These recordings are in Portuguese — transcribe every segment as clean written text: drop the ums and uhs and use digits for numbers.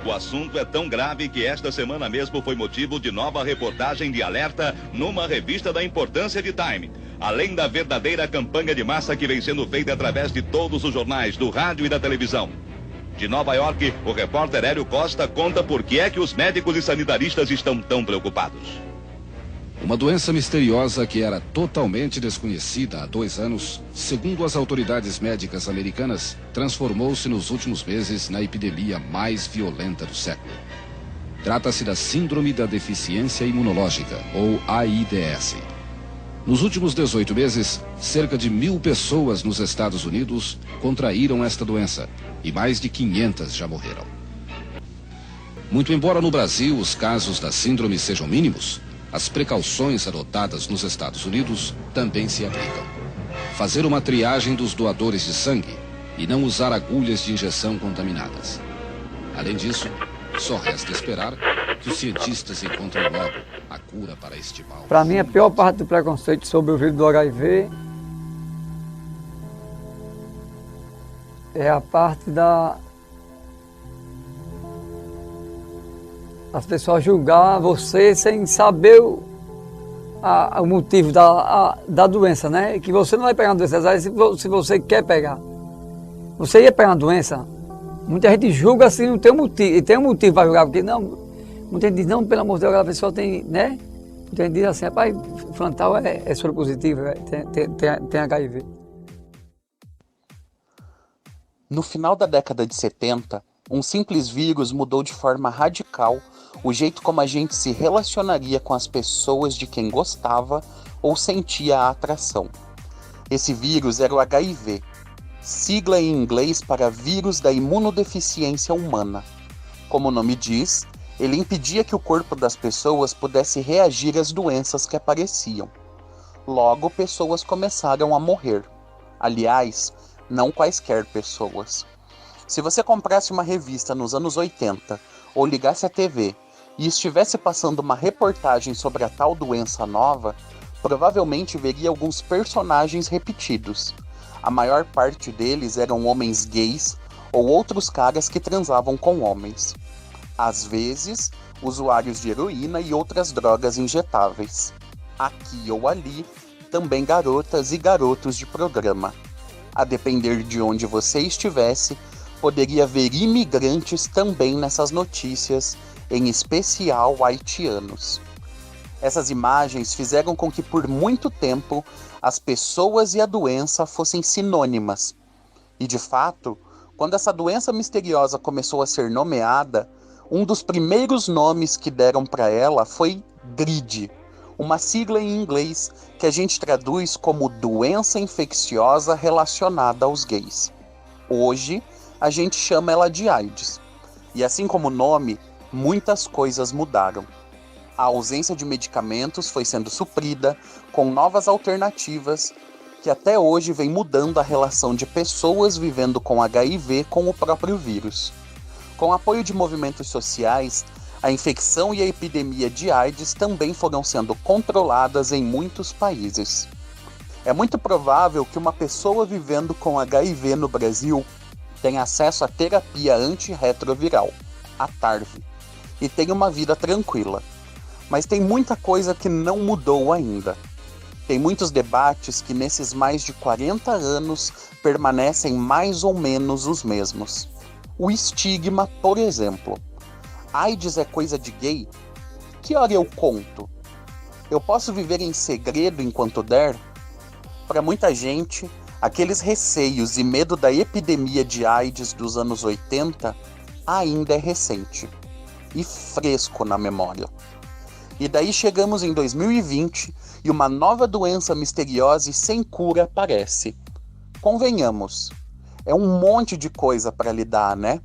O assunto é tão grave que esta semana mesmo foi motivo de nova reportagem de alerta numa revista da importância de Time. Além da verdadeira campanha de massa que vem sendo feita através de todos os jornais, do rádio e da televisão. De Nova York, o repórter Hélio Costa conta por que é que os médicos e sanitaristas estão tão preocupados. Uma doença misteriosa que era totalmente desconhecida há 2 anos, segundo as autoridades médicas americanas, transformou-se nos últimos meses na epidemia mais violenta do século. Trata-se da Síndrome da Deficiência Imunológica, ou AIDS. Nos últimos 18 meses, cerca de 1.000 pessoas nos Estados Unidos contraíram esta doença e mais de 500 já morreram. Muito embora no Brasil os casos da síndrome sejam mínimos, as precauções adotadas nos Estados Unidos também se aplicam. Fazer uma triagem dos doadores de sangue e não usar agulhas de injeção contaminadas. Além disso, só resta esperar que os cientistas encontrem logo a cura para este mal. Para mim, a pior parte do preconceito sobre o vírus do HIV é a parte as pessoas julgar você sem saber o motivo da doença, né? Que você não vai pegar uma doença, se você quer pegar. Você ia pegar uma doença, muita gente julga assim, não tem um motivo, e tem um motivo para julgar, porque não, muita gente diz, não, pelo amor de Deus, a pessoa tem, né? Muita gente diz assim, rapaz, frontal é soro positivo, tem HIV. No final da década de 70, um simples vírus mudou de forma radical o jeito como a gente se relacionaria com as pessoas de quem gostava ou sentia a atração. Esse vírus era o HIV, sigla em inglês para vírus da imunodeficiência humana. Como o nome diz, ele impedia que o corpo das pessoas pudesse reagir às doenças que apareciam. Logo, pessoas começaram a morrer. Aliás, não quaisquer pessoas. Se você comprasse uma revista nos anos 80 ou ligasse a TV e estivesse passando uma reportagem sobre a tal doença nova, provavelmente veria alguns personagens repetidos. A maior parte deles eram homens gays ou outros caras que transavam com homens. Às vezes, usuários de heroína e outras drogas injetáveis. Aqui ou ali, também garotas e garotos de programa. A depender de onde você estivesse, poderia ver imigrantes também nessas notícias, em especial haitianos. Essas imagens fizeram com que por muito tempo as pessoas e a doença fossem sinônimas. E de fato, quando essa doença misteriosa começou a ser nomeada, um dos primeiros nomes que deram para ela foi GRID, uma sigla em inglês que a gente traduz como doença infecciosa relacionada aos gays. Hoje, a gente chama ela de AIDS. E assim como o nome, muitas coisas mudaram. A ausência de medicamentos foi sendo suprida com novas alternativas que até hoje vem mudando a relação de pessoas vivendo com HIV com o próprio vírus. Com apoio de movimentos sociais, a infecção e a epidemia de AIDS também foram sendo controladas em muitos países. É muito provável que uma pessoa vivendo com HIV no Brasil tem acesso à terapia antirretroviral, a TARV, e tem uma vida tranquila. Mas tem muita coisa que não mudou ainda. Tem muitos debates que nesses mais de 40 anos permanecem mais ou menos os mesmos. O estigma, por exemplo. AIDS é coisa de gay? Que hora eu conto? Eu posso viver em segredo enquanto der? Para muita gente, aqueles receios e medo da epidemia de AIDS dos anos 80 ainda é recente e fresco na memória. E daí chegamos em 2020 e uma nova doença misteriosa e sem cura aparece. Convenhamos, é um monte de coisa para lidar, né?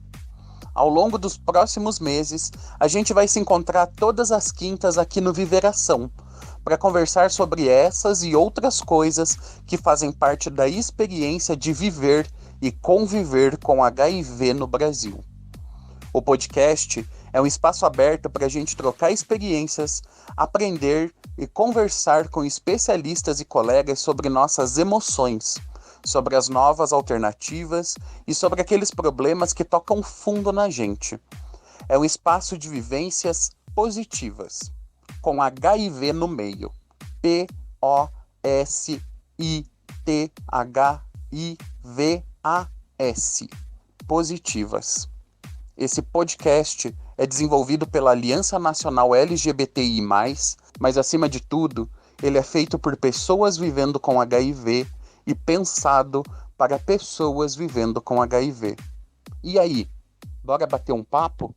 Ao longo dos próximos meses, a gente vai se encontrar todas as quintas aqui no Viveração, para conversar sobre essas e outras coisas que fazem parte da experiência de viver e conviver com HIV no Brasil. O podcast é um espaço aberto para a gente trocar experiências, aprender e conversar com especialistas e colegas sobre nossas emoções, sobre as novas alternativas e sobre aqueles problemas que tocam fundo na gente. é um espaço de vivências positivas, com HIV no meio. P-O-S-I-T-H-I-V-A-S. Positivas. Esse podcast é desenvolvido pela Aliança Nacional LGBTI+, mas acima de tudo, ele é feito por pessoas vivendo com HIV e pensado para pessoas vivendo com HIV. E aí, bora bater um papo?